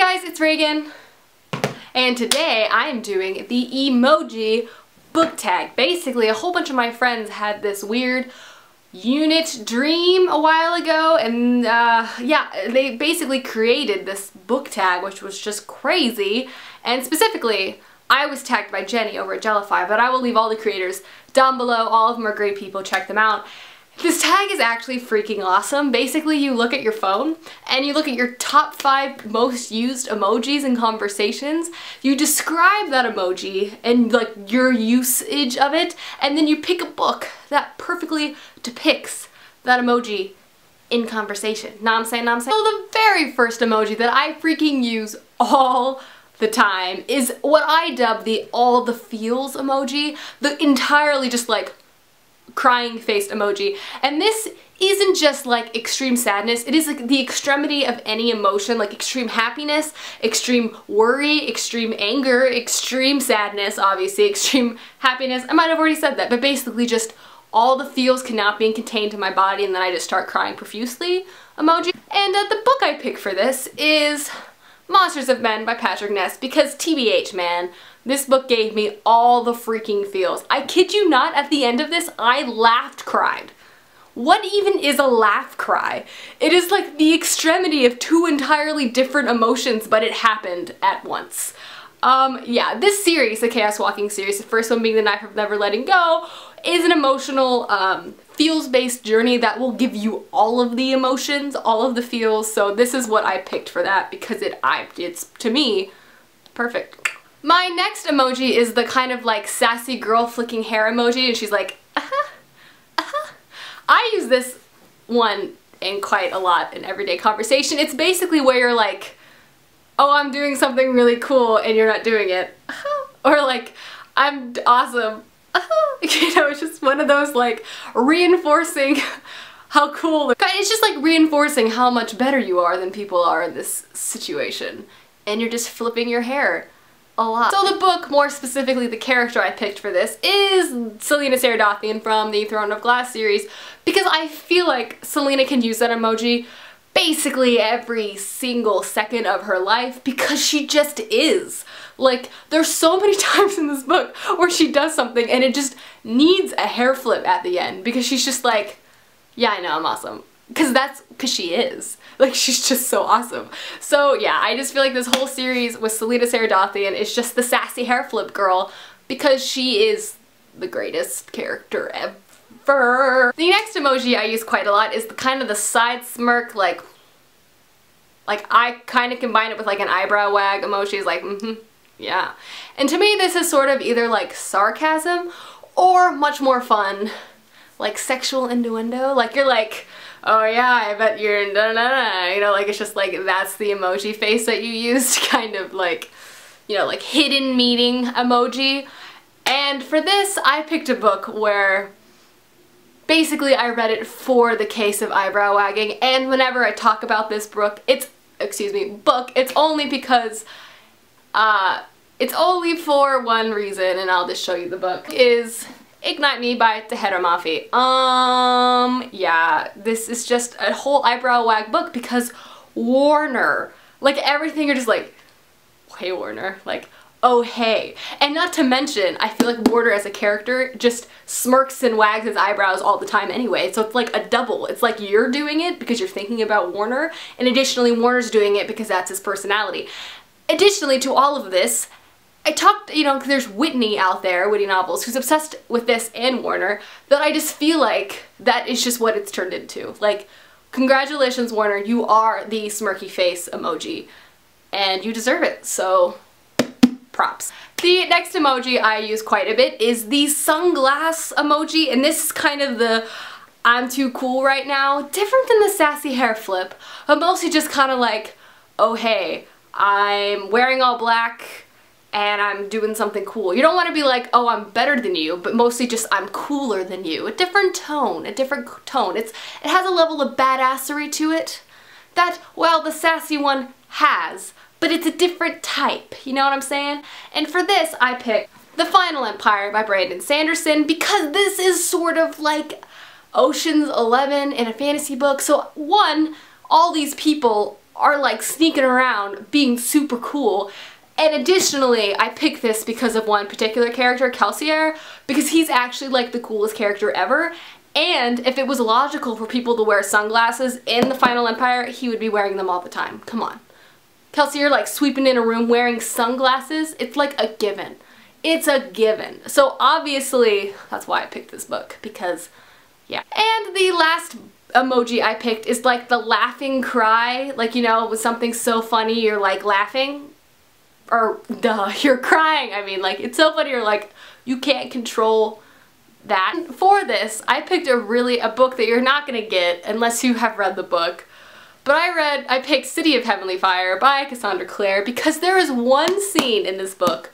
guys, it's Reagan, and today I am doing the Emoji Book Tag. Basically, a whole bunch of my friends had this weird unit dream a while ago, and yeah, they basically created this book tag, which was just crazy. And specifically, I was tagged by Jenny over at Jellify, but I will leave all the creators down below. All of them are great people, check them out. This tag is actually freaking awesome. Basically, you look at your phone and you look at your top 5 most used emojis in conversations. You describe that emoji and like your usage of it, and then you pick a book that perfectly depicts that emoji in conversation. Know what I'm saying? So the very first emoji that I freaking use all the time is what I dub the all the feels emoji. The entirely just like crying faced emoji. And this isn't just like extreme sadness, it is like the extremity of any emotion, like extreme happiness, extreme worry, extreme anger, extreme sadness, obviously, extreme happiness. I might have already said that, but basically just all the feels cannot be contained to my body, and then I just start crying profusely emoji. And the book I picked for this is Monsters of Men by Patrick Ness, because TBH, man, this book gave me all the freaking feels. I kid you not, at the end of this, I laughed, cried. What even is a laugh cry? It is like the extremity of 2 entirely different emotions, but it happened at once. Yeah, this series, the Chaos Walking series, the first one being The Knife of Never Letting Go, is an emotional, feels-based journey that will give you all of the emotions, all of the feels, so this is what I picked for that because it's, to me, perfect. My next emoji is the kind of like sassy girl flicking hair emoji, and she's like, I use this one in quite a lot in everyday conversation. It's basically where you're like, oh, I'm doing something really cool and you're not doing it. Or like, I'm awesome. You know, it's just one of those like reinforcing how cool. It's just like reinforcing how much better you are than people are in this situation. And you're just flipping your hair a lot. So the book, more specifically the character I picked for this, is Selena Saradathian from the Throne of Glass series, because I feel like Selena can use that emoji basically every single second of her life because she just is. Like, there's so many times in this book where she does something and it just needs a hair flip at the end because she's just like, yeah, I know, I'm awesome. Because she is. Like, she's just so awesome. So yeah, I just feel like this whole series with Selena Saradathian is just the sassy hair flip girl because she is the greatest character ever. The next emoji I use quite a lot is the kind of the side smirk, like I kind of combine it with like an eyebrow wag emoji. Is like, yeah. And to me this is sort of either like sarcasm or much more fun, like sexual innuendo. Like you're like, oh yeah, I bet you're da-da-da. You know, like it's just like that's the emoji face that you use to kind of like, you know, like hidden meaning emoji. And for this I picked a book where basically I read it for the case of eyebrow wagging, and whenever I talk about this book, it's only because it's only for one reason, and I'll just show you the book. Is Ignite Me by Tahera Mafi. Yeah, this is just a whole eyebrow wag book because Warner, like everything you're just like, hey Warner, like, oh hey. And not to mention, I feel like Warner as a character just smirks and wags his eyebrows all the time anyway, so it's like a double. It's like you're doing it because you're thinking about Warner, and additionally Warner's doing it because that's his personality. Additionally to all of this, I talked, you know, because there's Whitney out there, Whitney Novels, who's obsessed with this and Warner, that I just feel like that is just what it's turned into. Like, congratulations Warner, you are the smirky face emoji, and you deserve it, so props. The next emoji I use quite a bit is the sunglass emoji, and this is kind of the I'm too cool right now, different than the sassy hair flip, but mostly just kind of like, oh hey, I'm wearing all black and I'm doing something cool. You don't want to be like, oh, I'm better than you, but mostly just I'm cooler than you. A different tone, a different tone. It has a level of badassery to it that, well, the sassy one has, but it's a different type, you know what I'm saying? And for this, I picked The Final Empire by Brandon Sanderson because this is sort of like Ocean's 11 in a fantasy book. So one, all these people are like sneaking around being super cool. And additionally, I picked this because of one particular character, Kelsier, because he's actually like the coolest character ever. And if it was logical for people to wear sunglasses in the Final Empire, he would be wearing them all the time. Come on. Kelsier like sweeping in a room wearing sunglasses, it's like a given. It's a given. So obviously, that's why I picked this book, because yeah. And the last emoji I picked is like the laughing cry, like, you know, with something so funny you're like laughing, or duh, you're crying. I mean, like, it's so funny you're like, you can't control that. And for this, I picked a book that you're not gonna get unless you have read the book. But I picked City of Heavenly Fire by Cassandra Clare because there is one scene in this book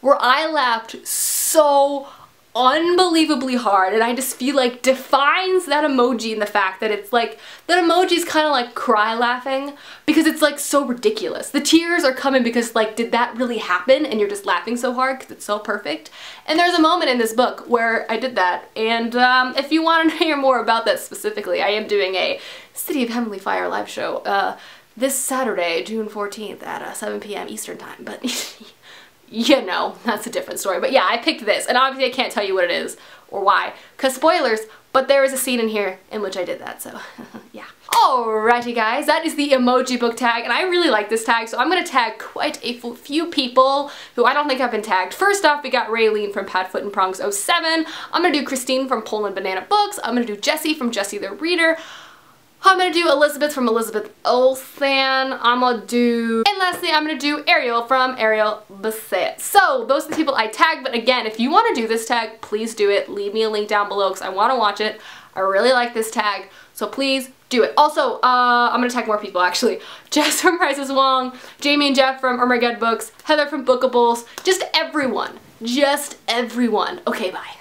where I laughed so unbelievably hard, and I just feel like defines that emoji in the fact that it's like, that emoji is kind of like cry laughing because it's like so ridiculous. The tears are coming because like, did that really happen? And you're just laughing so hard because it's so perfect. And there's a moment in this book where I did that, and if you want to hear more about that specifically, I am doing a City of Heavenly Fire live show this Saturday, June 14th at 7 p.m. Eastern Time, but you know, that's a different story. But yeah, I picked this, and obviously I can't tell you what it is or why, because spoilers, but there is a scene in here in which I did that, so yeah. Alrighty guys, that is the emoji book tag, and I really like this tag, so I'm going to tag quite a few people who I don't think have been tagged. First off, we got Raylene from Padfoot and Prongs 07, I'm going to do Christine from Poland Banana Books, I'm going to do Jessie from Jessie the Reader, I'm gonna do Elizabeth from Elizabeth Olsen, I'm gonna do, and lastly I'm gonna do Ariel from Ariel Bassett. So those are the people I tagged, but again, if you want to do this tag, please do it. Leave me a link down below because I want to watch it. I really like this tag, so please do it. Also, I'm gonna tag more people actually. Jess from Prices Wong, Jamie and Jeff from Ermaged Books, Heather from Bookables, just everyone. Just everyone. Okay, bye.